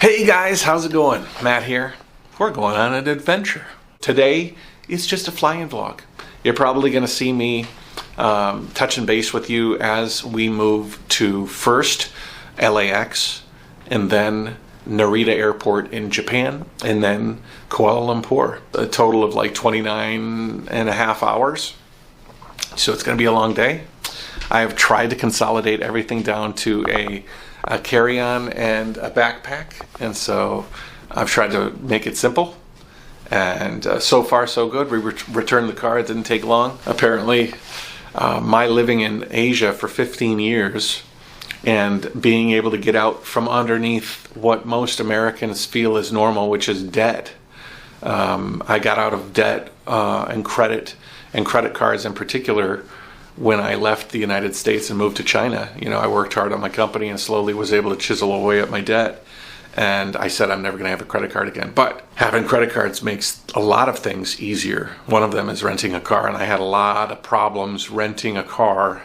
Hey guys, how's it going? Matt here. We're going on an adventure. Today, it's just a fly-in vlog. You're probably going to see me touching base with you as we move to first LAX and then Narita Airport in Japan and then Kuala Lumpur. A total of like 29 and a half hours. So it's going to be a long day. I have tried to consolidate everything down to a carry-on and a backpack, and so I've tried to make it simple, and so far so good. We returned the car. It didn't take long. Apparently my living in Asia for 15 years and being able to get out from underneath what most Americans feel is normal, which is debt. I got out of debt and credit cards in particular when I left the United States and moved to China. You know, I worked hard on my company and slowly was able to chisel away at my debt. And I said I'm never going to have a credit card again. But having credit cards makes a lot of things easier. One of them is renting a car, and I had a lot of problems renting a car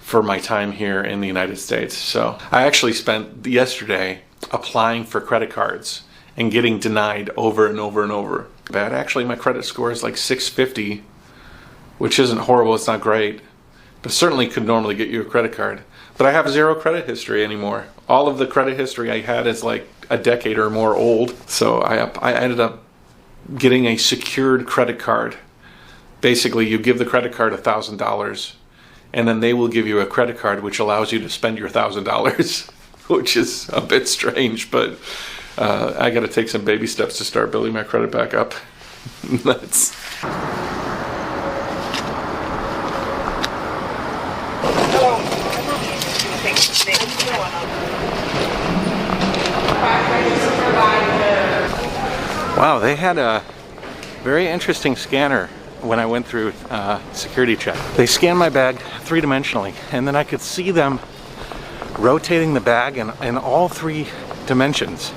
for my time here in the United States. So I actually spent yesterday applying for credit cards and getting denied over and over and over. But actually my credit score is like 650, which isn't horrible, it's not great, but certainly could normally get you a credit card. But I have zero credit history anymore. All of the credit history I had is like a decade or more old. So I ended up getting a secured credit card. Basically, you give the credit card $1,000, and then they will give you a credit card which allows you to spend your $1,000, which is a bit strange, but I got to take some baby steps to start building my credit back up. That's... Wow, they had a very interesting scanner when I went through security check. They scanned my bag three-dimensionally, and then I could see them rotating the bag in all three dimensions.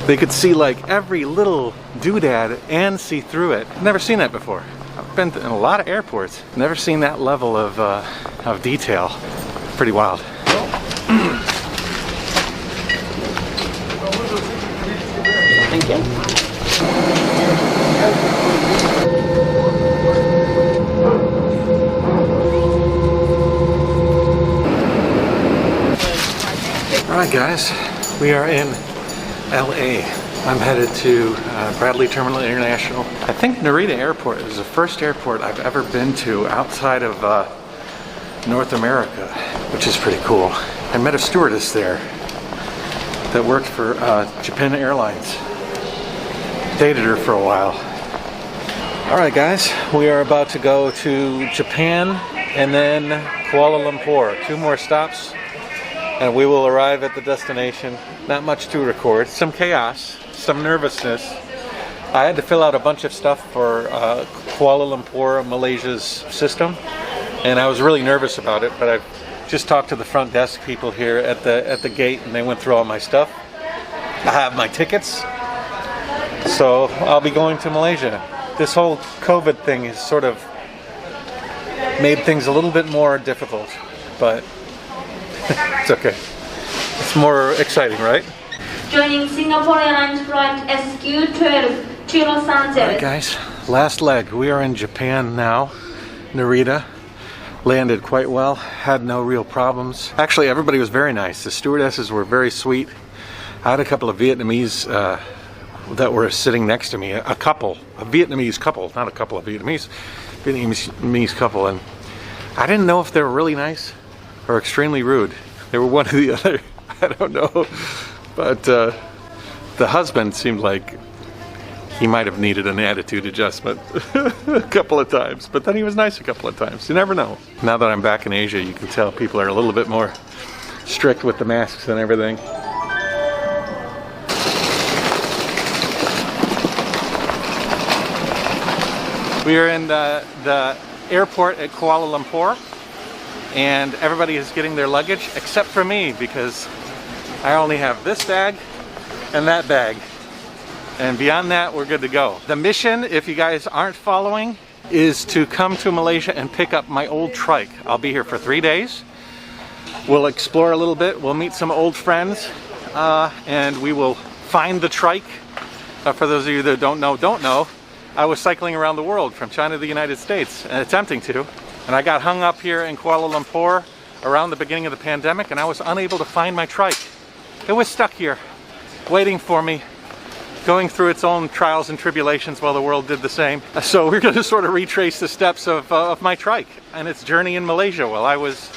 They could see like every little doodad and see through it. Never seen that before. I've been in a lot of airports. Never seen that level of detail. Pretty wild. Thank you. Alright guys, we are in LA. I'm headed to Bradley Terminal International. I think Narita Airport is the first airport I've ever been to outside of North America, which is pretty cool. I met a stewardess there that worked for Japan Airlines. Dated her for a while. Alright guys, we are about to go to Japan and then Kuala Lumpur. 2 more stops and we will arrive at the destination. Not much to record. Some chaos, some nervousness. I had to fill out a bunch of stuff for Kuala Lumpur, Malaysia's system, and I was really nervous about it, but I just talked to the front desk people here at the gate, and they went through all my stuff. I have my tickets, so I'll be going to Malaysia. This whole COVID thing has sort of made things a little bit more difficult, but it's okay. It's more exciting, right? Joining Singapore Airlines flight SQ12 to Los Angeles. Alright guys, last leg. We are in Japan now, Narita. Landed quite well, had no real problems. Actually, everybody was very nice. The stewardesses were very sweet. I had a couple of Vietnamese that were sitting next to me. A Vietnamese couple, not a couple of Vietnamese couple. And I didn't know if they were really nice or extremely rude. They were one or the other. I don't know. But the husband seemed like he might have needed an attitude adjustment a couple of times, but then he was nice a couple of times. You never know. Now that I'm back in Asia, you can tell people are a little bit more strict with the masks and everything. We are in the airport at Kuala Lumpur, and everybody is getting their luggage except for me, because I only have this bag and that bag. And beyond that, we're good to go. The mission, if you guys aren't following, is to come to Malaysia and pick up my old trike. I'll be here for 3 days. We'll explore a little bit. We'll meet some old friends. and we will find the trike. For those of you that don't know, I was cycling around the world from China to the United States, attempting to, and I got hung up here in Kuala Lumpur around the beginning of the pandemic, and I was unable to find my trike. It was stuck here, waiting for me, going through its own trials and tribulations while the world did the same. So we're going to sort of retrace the steps of my trike and its journey in Malaysia while I was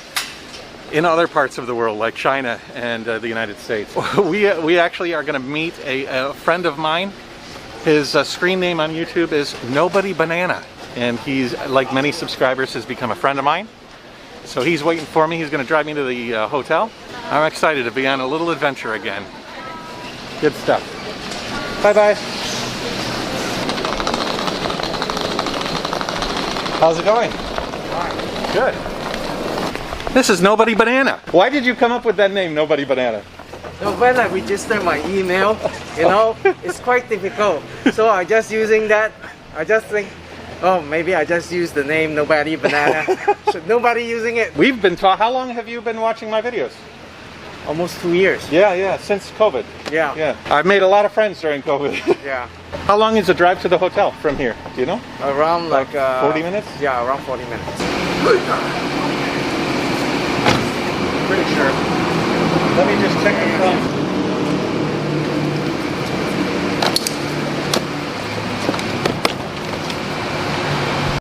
in other parts of the world like China and the United States. We actually are going to meet a friend of mine. His screen name on YouTube is Nobody Banana, and he's, like many subscribers, has become a friend of mine. So he's waiting for me. He's going to drive me to the hotel. I'm excited to be on a little adventure again. Good stuff. Bye-bye. How's it going? Good. This is Nobody Banana. Why did you come up with that name, Nobody Banana? No, when I register my email, it's quite difficult. So I just using that. I just think, oh, maybe I just use the name Nobody Banana. So nobody using it. We've been taught. How long have you been watching my videos? Almost 2 years. Yeah, since COVID. Yeah. I've made a lot of friends during COVID. Yeah. How long is the drive to the hotel from here? Do you know? Around like 40 minutes? Yeah, around 40 minutes. Pretty sure. Let me just check the phone.